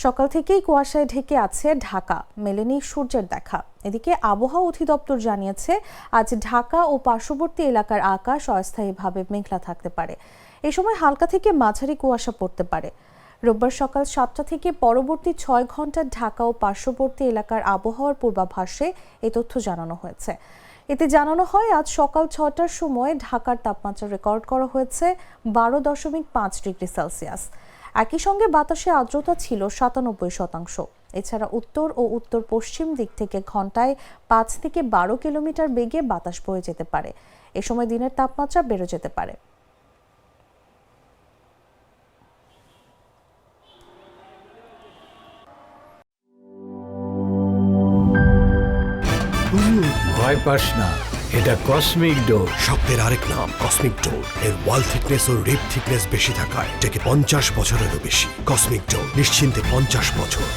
সকাল থেকেই কুয়াশায় ঢেকে আছে ঢাকা, মেলেনি সূর্যের দেখা। এদিকে আবহাওয়া অধিদপ্তর জানিয়েছে আজ ঢাকা ও পার্শ্ববর্তী এলাকার আকাশ অস্থায়ীভাবে মেঘলা থাকতে পারে। এই সময় হালকা থেকে মাঝারি কুয়াশা পড়তে পারে। রোববার সকাল 7টা থেকে পরবর্তী 6 ঘন্টার ঢাকা ও পার্শ্ববর্তী এলাকার আবহাওয়ার পূর্বাভাসে এই তথ্য জানানো হয়েছে। এতে জানানো হয় আজ সকাল 6টার সময় ঢাকার তাপমাত্রা রেকর্ড করা হয়েছে 12.5 ডিগ্রি সেলসিয়াস। একই সঙ্গে বাতাসে আর্দ্রতা ছিল 97%। এছাড়া উত্তর ও উত্তর পশ্চিম দিক থেকে ঘন্টায় 5 থেকে 12 কিলোমিটার বেগে বাতাস বয়ে যেতে পারে। এ সময় দিনের তাপমাত্রা বেড়ে যেতে পারে। ভয় পাস না, এটা কসমিক ডোর। শব্দের আরেক নাম কসমিক ডোর। এর ওয়াল থিকনেস ও রিপ থিকনেস বেশি থাকায় এটাকে 50 বছরেরও বেশি। কসমিক ডোর, নিশ্চিন্তে 50 বছর।